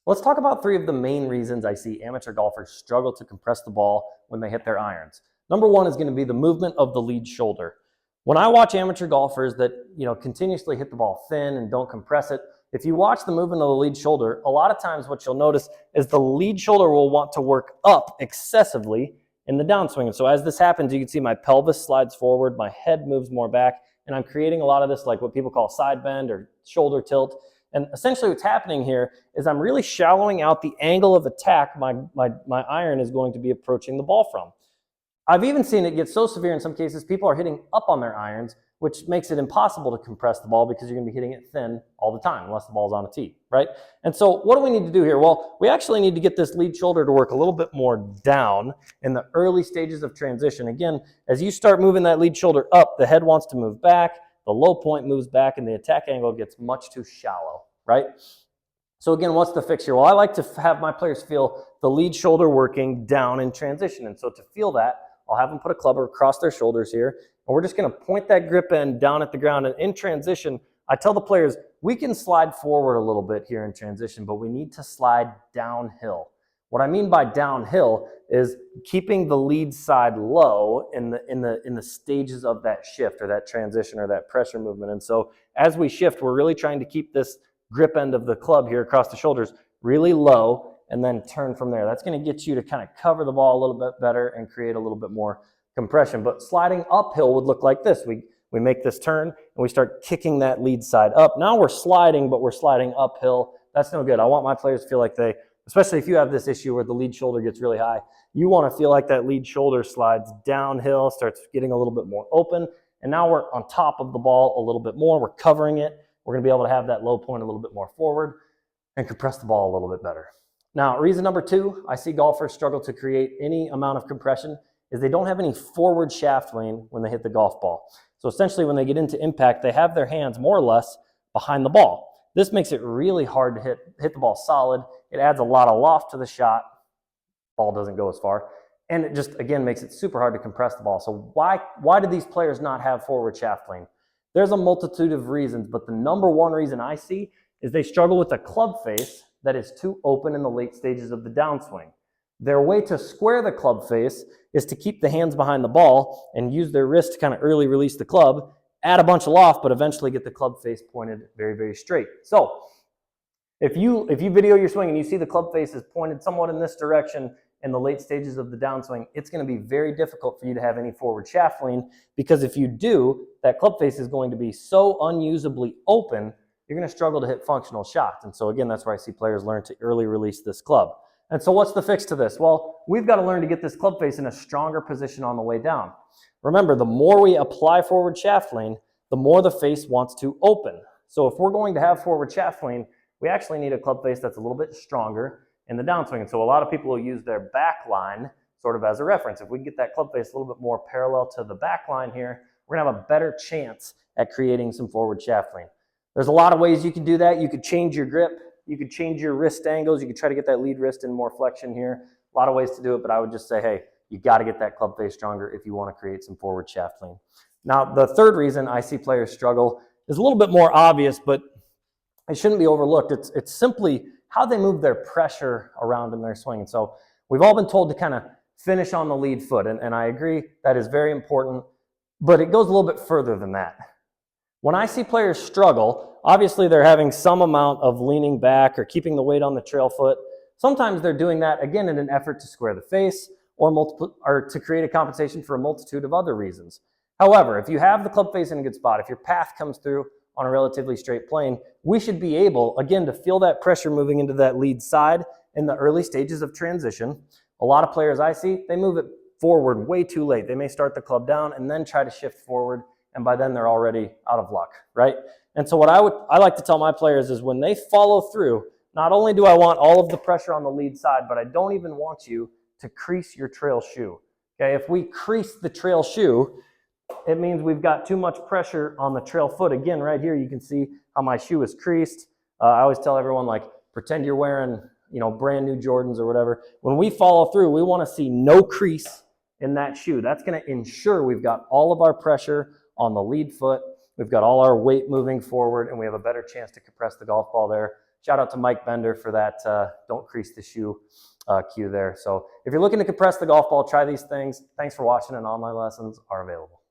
Let's talk about three of the main reasons I see amateur golfers struggle to compress the ball when they hit their irons. Number one is going to be the movement of the lead shoulder. When I watch amateur golfers that continuously hit the ball thin and don't compress it, if you watch the movement of the lead shoulder, a lot of times what you'll notice is the lead shoulder will want to work up excessively in the downswing. And so as this happens, you can see my pelvis slides forward, my head moves more back, and I'm creating a lot of this like what people call side bend or shoulder tilt. And essentially what's happening here is I'm really shallowing out the angle of attack my iron is going to be approaching the ball from. I've even seen it get so severe in some cases, people are hitting up on their irons, which makes it impossible to compress the ball because you're going to be hitting it thin all the time unless the ball's on a tee, right? And so what do we need to do here? Well, we actually need to get this lead shoulder to work a little bit more down in the early stages of transition. Again, as you start moving that lead shoulder up, the head wants to move back, the low point moves back, and the attack angle gets much too shallow, right? So again, what's the fix here? Well, I like to have my players feel the lead shoulder working down in transition. And so to feel that, I'll have them put a club across their shoulders here, and we're just going to point that grip end down at the ground. And in transition, I tell the players, we can slide forward a little bit here in transition, but we need to slide downhill. What I mean by downhill is keeping the lead side low in the stages of that shift or that transition or that pressure movement. And so as we shift, we're really trying to keep this grip end of the club here across the shoulders really low and then turn from there. That's going to get you to kind of cover the ball a little bit better and create a little bit more compression. But sliding uphill would look like this. We make this turn and we start kicking that lead side up. Now we're sliding, but we're sliding uphill. That's no good. I want my players to feel like they, especially if you have this issue where the lead shoulder gets really high, you want to feel like that lead shoulder slides downhill, starts getting a little bit more open. And now we're on top of the ball a little bit more. We're covering it. We're going to be able to have that low point a little bit more forward and compress the ball a little bit better. Now, reason number two, I see golfers struggle to create any amount of compression is they don't have any forward shaft lean when they hit the golf ball. So essentially when they get into impact, they have their hands more or less behind the ball. This makes it really hard to hit the ball solid. It adds a lot of loft to the shot. Ball doesn't go as far. And it just, again, makes it super hard to compress the ball. So why do these players not have forward shaft lean? There's a multitude of reasons, but the number one reason I see is they struggle with a club face that is too open in the late stages of the downswing. Their way to square the club face is to keep the hands behind the ball and use their wrist to kind of early release the club, add a bunch of loft, but eventually get the club face pointed very, very straight. So if you video your swing and you see the club face is pointed somewhat in this direction in the late stages of the downswing, it's going to be very difficult for you to have any forward shaft lean, because if you do, that club face is going to be so unusably open, you're going to struggle to hit functional shots. And so again, that's where I see players learn to early release this club. And so what's the fix to this? Well, we've got to learn to get this club face in a stronger position on the way down. Remember, the more we apply forward shaft lean, the more the face wants to open. So if we're going to have forward shaft lean, we actually need a club face that's a little bit stronger in the downswing. And so a lot of people will use their back line sort of as a reference. If we can get that club face a little bit more parallel to the back line here, we're going to have a better chance at creating some forward shaft lean. There's a lot of ways you can do that. You could change your grip. You could change your wrist angles. You could try to get that lead wrist in more flexion here. A lot of ways to do it, but I would just say, hey, you got to get that club face stronger if you want to create some forward shaft lean. Now, the third reason I see players struggle is a little bit more obvious, but it shouldn't be overlooked. It's simply how they move their pressure around in their swing. And so we've all been told to kind of finish on the lead foot, and I agree that is very important, but it goes a little bit further than that. When I see players struggle, obviously they're having some amount of leaning back or keeping the weight on the trail foot. Sometimes they're doing that, again, in an effort to square the face or to create a compensation for a multitude of other reasons. However, if you have the club face in a good spot, if your path comes through on a relatively straight plane, we should be able, again, to feel that pressure moving into that lead side in the early stages of transition. A lot of players I see, they move it forward way too late. They may start the club down and then try to shift forward, and by then they're already out of luck, right? And so what I like to tell my players is when they follow through, not only do I want all of the pressure on the lead side, but I don't even want you to crease your trail shoe. Okay, if we crease the trail shoe, it means we've got too much pressure on the trail foot. Again, right here, you can see how my shoe is creased. I always tell everyone, like, pretend you're wearing, brand new Jordans or whatever. When we follow through, we want to see no crease in that shoe. That's going to ensure we've got all of our pressure on the lead foot. We've got all our weight moving forward, and we have a better chance to compress the golf ball there Shout out to Mike Bender for that don't crease the shoe cue there. So if you're looking to compress the golf ball, try these things. Thanks for watching, and online lessons are available.